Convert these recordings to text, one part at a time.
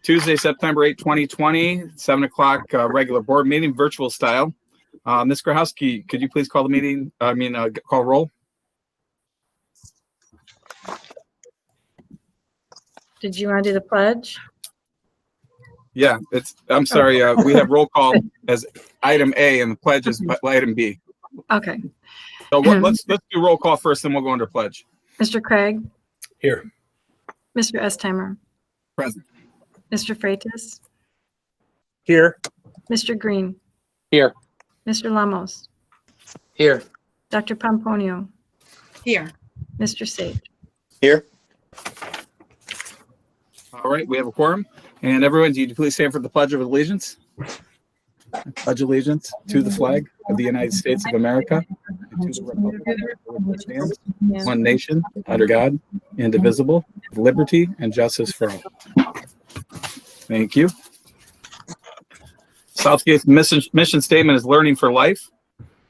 Tuesday, September 8, 2020, 7 o'clock, regular board meeting, virtual style. Ms. Grahowski, could you please call the meeting, call roll? Did you want to do the pledge? Yeah, I'm sorry, we have roll call as item A and the pledge is item B. Okay. So let's do roll call first, then we'll go under pledge. Mr. Craig? Here. Mr. Estheimer? Present. Mr. Freitas? Here. Mr. Green? Here. Mr. Lamos? Here. Dr. Pomponio? Here. Mr. Sage? Here. All right, we have a quorum. And everyone, do you please stand for the Pledge of Allegiance? I pledge allegiance to the flag of the United States of America and to the republic for which it stands, one nation, under God, indivisible, with liberty and justice for all. Thank you. Southgate's mission statement is learning for life.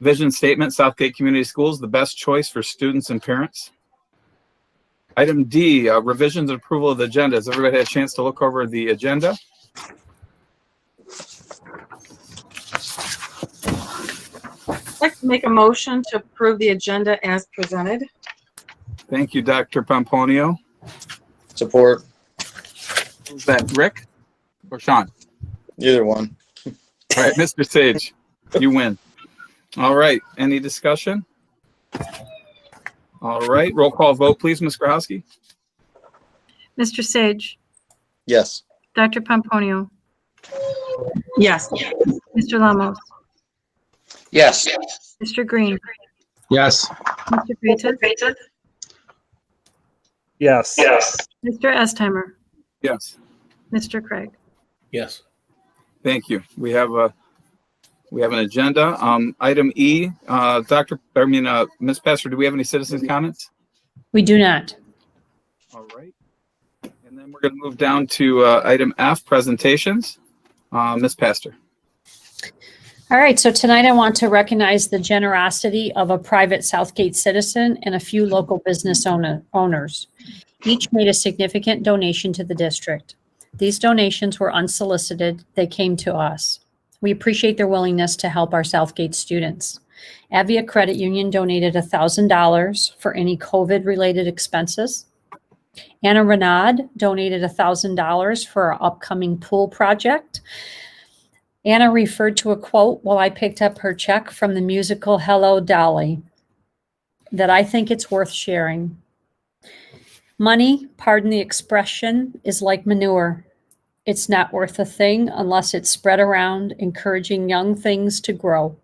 Vision statement, Southgate Community Schools, the best choice for students and parents. Item D, revisions and approval of the agenda. Has everybody had a chance to look over the agenda? I'd like to make a motion to approve the agenda as presented. Thank you, Dr. Pomponio. Support. Is that Rick or Sean? Either one. All right, Mr. Sage, you win. All right, any discussion? All right, roll call vote, please, Ms. Grahowski. Mr. Sage? Yes. Dr. Pomponio? Yes. Mr. Lamos? Yes. Mr. Green? Yes. Mr. Freitas? Yes. Yes. Mr. Estheimer? Yes. Mr. Craig? Yes. Thank you. We have an agenda. Item E, Ms. Pastor, do we have any citizens' comments? We do not. All right. And then we're going to move down to item F, presentations. Ms. Pastor. All right, so tonight I want to recognize the generosity of a private Southgate citizen and a few local business owners. Each made a significant donation to the district. These donations were unsolicited. They came to us. We appreciate their willingness to help our Southgate students. Avia Credit Union donated $1,000 for any COVID-related expenses. Anna Renaud donated $1,000 for our upcoming pool project. Anna referred to a quote while I picked up her check from the musical Hello, Dolly, that I think it's worth sharing. Money, pardon the expression, is like manure. It's not worth a thing unless it's spread around, encouraging young things to grow.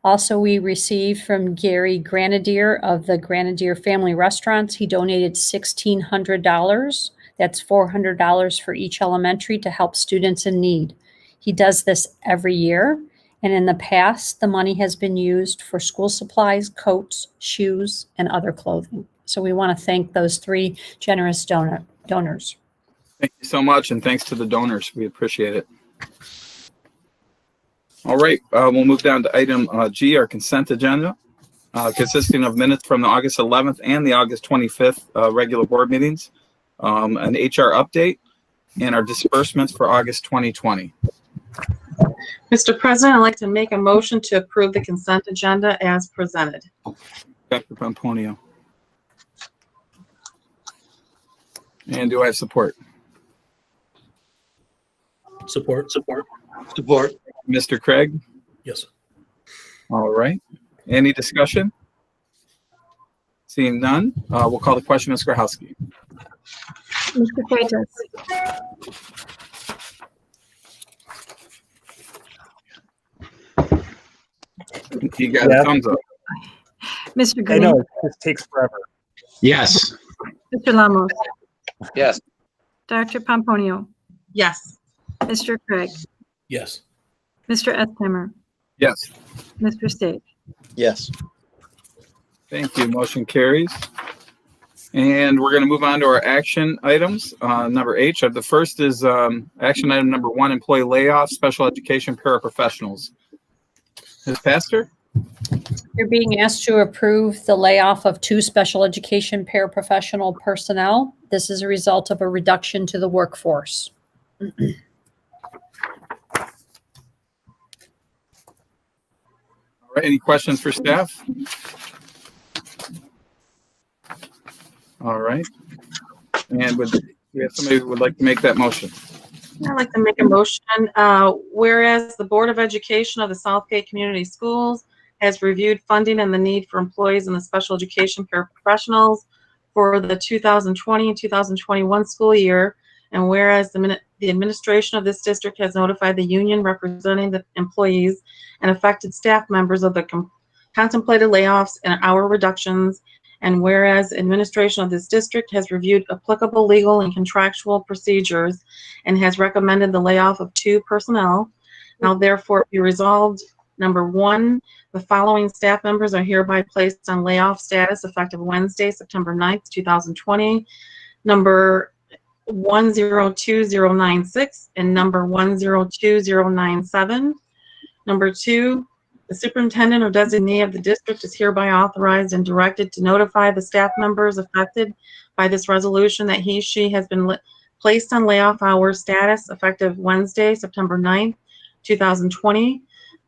Also, we received from Gary Granadier of the Granadier Family Restaurants. He donated $1,600. That's $400 for each elementary to help students in need. He does this every year, and in the past, the money has been used for school supplies, coats, shoes, and other clothing. So we want to thank those three generous donors. Thank you so much, and thanks to the donors. We appreciate it. All right, we'll move down to item G, our consent agenda, consisting of minutes from the August 11th and the August 25th regular board meetings, an HR update, and our disbursements for August 2020. Mr. President, I'd like to make a motion to approve the consent agenda as presented. Dr. Pomponio. And do I have support? Support. Mr. Craig? Yes. All right. Any discussion? Seeing none, we'll call the question, Ms. Grahowski. Mr. Freitas? You got a thumbs up. Mr. I Green? know, it just takes forever. Yes. Mr. Lamos? Yes. Dr. Pomponio? Yes. Mr. Craig? Yes. Mr. Estheimer? Yes. Mr. Sage? Yes. Thank you. Motion carries. And we're going to move on to our action items. Number H. The first is action item number 1, employee layoffs, special education paraprofessionals. Ms. Pastor? You're being asked to approve the layoff of 2 special education paraprofessional personnel. this is a result of a reduction to the workforce. All right, any questions for staff? All right. And we have somebody who would like to make that motion? I'd like to make a motion, whereas the Board of Education of the Southgate Community Schools has reviewed funding and the need for employees in the special education paraprofessionals for the 2020 and 2021 school year, and whereas the administration of this district has notified the union representing the employees and affected staff members of the contemplated layoffs and hour reductions, and whereas administration of this district has reviewed applicable legal and contractual procedures and has recommended the layoff of 2 personnel, now therefore be resolved, number 1, the following staff members are hereby placed on layoff status effective Wednesday, September 9th, 2020, number 102096 and number 102097. Number 2, the superintendent or designee of the district is hereby authorized and directed to notify the staff members affected by this resolution that she has been placed on layoff hour status effective Wednesday, September 9th, 2020,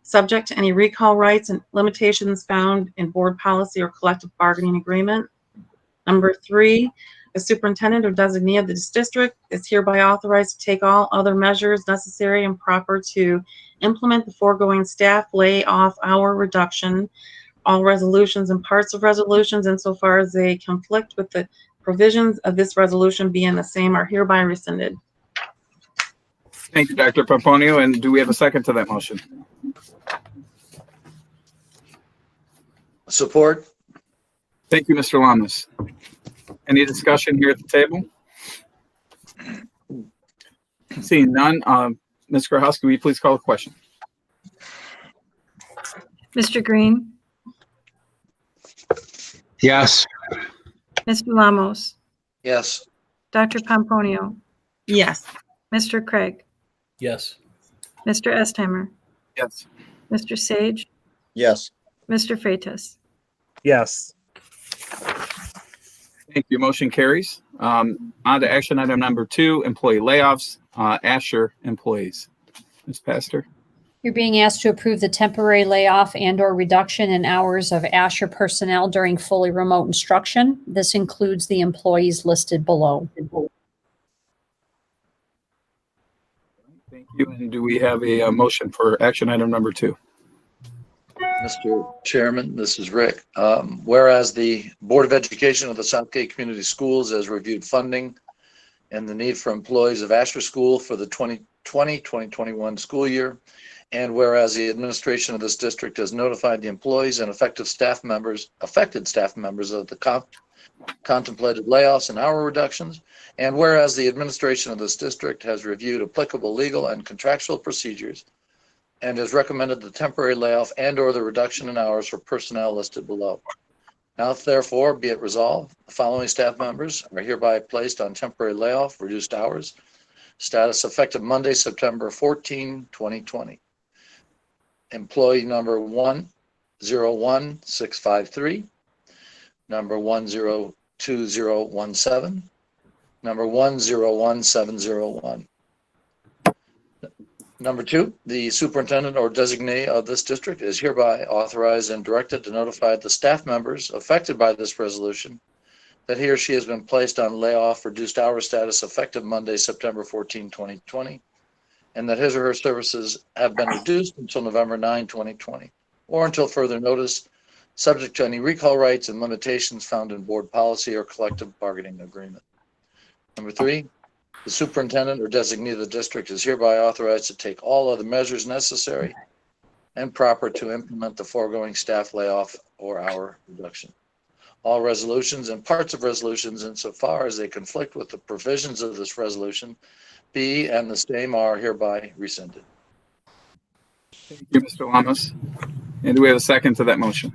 subject to any recall rights and limitations found in board policy or collective bargaining agreement. Number 3, the superintendent or designee of this district is hereby authorized to take all other measures necessary and proper to implement the foregoing staff layoff hour reduction. All resolutions and parts of resolutions insofar as they conflict with the provisions of this resolution being the same are hereby rescinded. Thank you, Dr. Pomponio. And do we have a second to that motion? Support. Thank you, Mr. Lamas. Any discussion here at the table? Seeing none, Ms. Grahowski, will you please call the question? Mr. Green, Yes. Mr. Lamos, Yes. Dr. Pomponio, Yes. Mr. Craig, Yes. Mr. Estheimer, Yes. Mr. Sage, Yes. Mr. Freitas. Yes. Thank you. Motion carries. On to action item number 2, employee layoffs, Asher employees. Ms. Pastor. You're being asked to approve the temporary layoff and/or reduction in hours of Asher personnel during fully remote instruction. This includes the employees listed below. Thank you. And do we have a motion for action item number 2? Mr. Chairman, this is Rick. Whereas the Board of Education of the Southgate Community Schools has reviewed funding and the need for employees of Asher School for the 2020-2021 school year, and whereas the administration of this district has notified the employees and affected staff members of the contemplated layoffs and hour reductions, and whereas the administration of this district has reviewed applicable legal and contractual procedures and has recommended the temporary layoff and/or the reduction in hours for personnel listed below. Now, therefore, be it resolved, the following staff members are hereby placed on temporary layoff, reduced hours, status effective Monday, September 14, 2020. Employee number 101653, number 102017, number 101701. Number 2, the superintendent or designee of this district is hereby authorized and directed to notify the staff members affected by this resolution that he or she has been placed on layoff, reduced hour status effective Monday, September 14, 2020, and that his or her services have been reduced until November 9, 2020, or until further notice, subject to any recall rights and limitations found in board policy or collective bargaining agreement. Number 3, the superintendent or designee of the district is hereby authorized to take all other measures necessary and proper to implement the foregoing staff layoff or hour reduction. All resolutions and parts of resolutions insofar as they conflict with the provisions of this resolution be and the same are hereby rescinded. Thank you, Mr. Lamas. And do we have a second to that motion?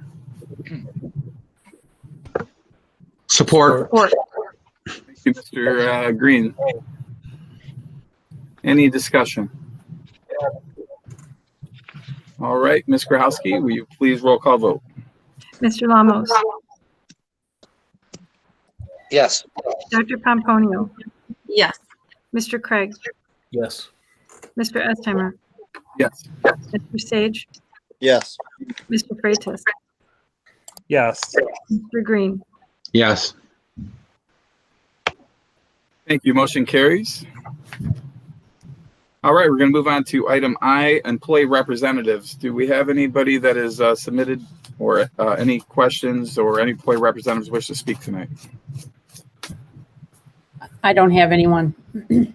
Support. Thank you, Mr. Green. Any discussion? All right, Ms. Grahowski, will you please roll call vote? Mr. Lamos, Yes. Dr. Pomponio, Yes. Mr. Craig, Yes. Mr. Estheimer, Yes. Mr. Sage, Yes. Mr. Freitas, Yes. Mr. Green. Yes. Thank you. Motion carries. All right, we're going to move on to item I, employee representatives. Do we have anybody that is submitted or any questions or any employee representatives wish to speak tonight? I don't have anyone. Anybody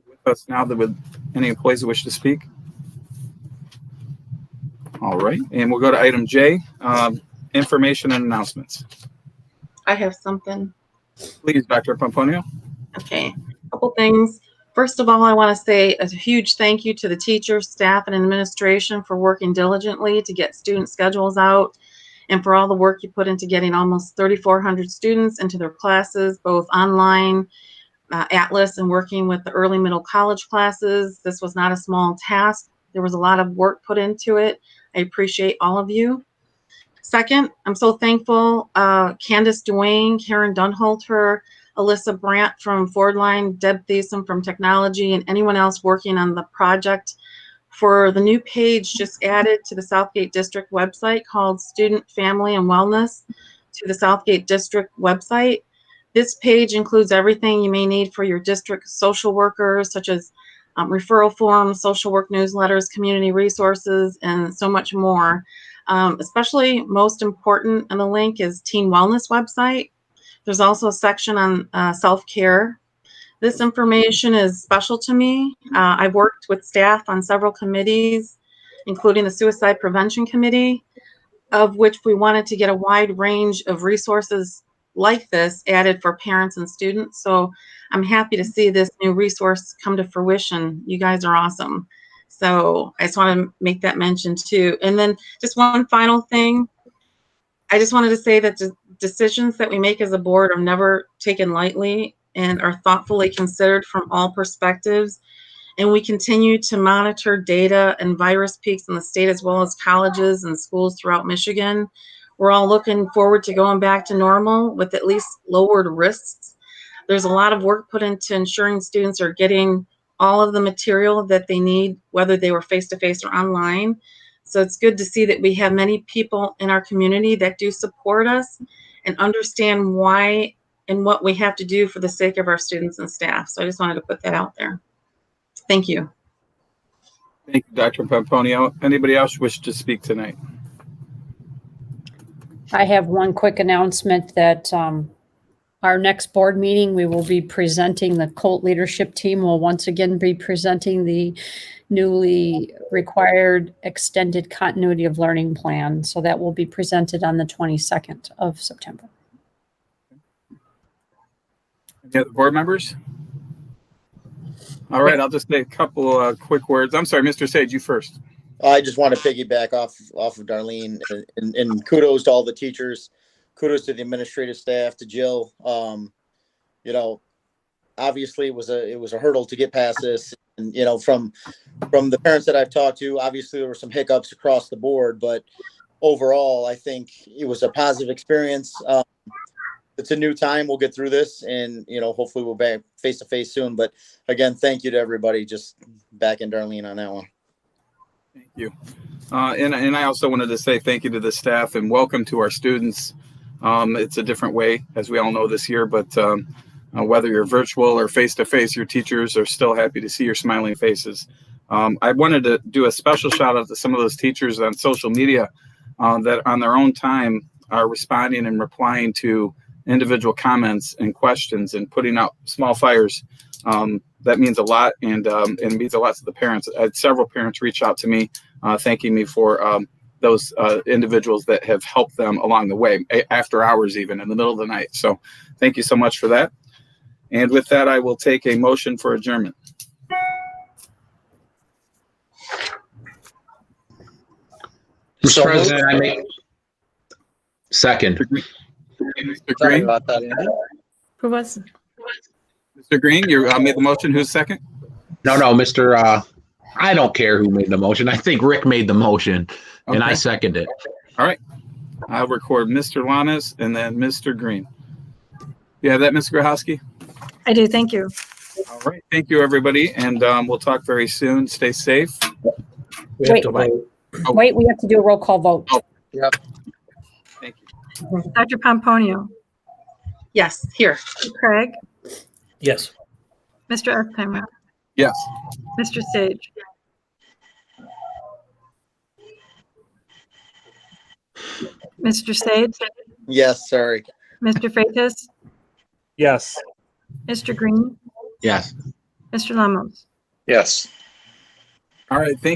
with us now that would any employees that wish to speak? All right, and we'll go to item J, information and announcements. I have something. Please, Dr. Pomponio. Okay, couple things. First of all, I want to say a huge thank you to the teachers, staff, and administration for working diligently to get student schedules out and for all the work you put into getting almost 3,400 students into their classes, both online, Atlas, and working with the early middle college classes. This was not a small task. There was a lot of work put into it. I appreciate all of you. Second, I'm so thankful Candace Duane, Karen Dunholter, Alyssa Brandt from Fordline, Deb Thiessen from Technology, and anyone else working on the project for the new page just added to the Southgate District website called Student, Family, and Wellness to the Southgate District website. This page includes everything you may need for your district social workers, such as referral forms, social work newsletters, community resources, and so much more. Especially most important on the link is Teen Wellness website. There's also a section on self-care. This information is special to me. I've worked with staff on several committees, including the Suicide Prevention Committee, of which we wanted to get a wide range of resources like this added for parents and students. So I'm happy to see this new resource come to fruition. You guys are awesome. So I just want to make that mention too. And then just one final thing. I just wanted to say that the decisions that we make as a board are never taken lightly and are thoughtfully considered from all perspectives. And we continue to monitor data and virus peaks in the state as well as colleges and schools throughout Michigan. We're all looking forward to going back to normal with at least lowered risks. There's a lot of work put into ensuring students are getting all of the material that they need, whether they were face-to-face or online. So it's good to see that we have many people in our community that do support us and understand why and what we have to do for the sake of our students and staff. So I just wanted to put that out there. Thank you. Thank you, Dr. Pomponio. Anybody else wish to speak tonight? I have one quick announcement that our next board meeting, we will be presenting, the Colt leadership team will once again be presenting the newly required extended continuity of learning plan. So that will be presented on the 22nd of September. Any other board members? All right, I'll just say a couple quick words. I'm sorry, Mr. Sage, you first. I just want to piggyback off of Darlene and kudos to all the teachers. Kudos to the administrative staff, to Jill. You know, obviously it was a hurdle to get past this. And, you know, from the parents that I've talked to, obviously there were some hiccups across the board, but overall, I think it was a positive experience. It's a new time. We'll get through this and, you know, hopefully we'll be back face to face soon. But again, thank you to everybody. Just backing Darlene on that one. Thank you. And I also wanted to say thank you to the staff and welcome to our students. It's a different way, as we all know this year, but whether you're virtual or face-to-face, your teachers are still happy to see your smiling faces. I wanted to do a special shout out to some of those teachers on social media that on their own time are responding and replying to individual comments and questions and putting out small fires. That means a lot, and it means a lot to the parents. I had several parents reach out to me thanking me for those individuals that have helped them along the way, after hours, even in the middle of the night. So thank you so much for that. And with that, I will take a motion for adjournment. Mr. President, I make second. Mr. Sorry Green, about that, Andy. Who was? Mr. Green, you made the motion. Who's second? No, Mr. I don't care who made the motion. I think Rick made the motion, and I Okay. second it. All right. I'll record Mr. Lamas and then Mr. Green. You have that, Ms. Grahowski? I do, thank you. All right. Thank you, everybody. And we'll talk very soon. Stay safe. We have Wait. to vote. Wait, we have to do a roll call vote. Thank you. Dr. Pomponio, Yes, here. Craig, Yes. Mr. Eppheimer, Yes. Mr. Sage, Mr. Sage, Yes, sorry. Mr. Freitas, Yes. Mr. Green, Yes. Mr. Lamos. Yes. All right. Thank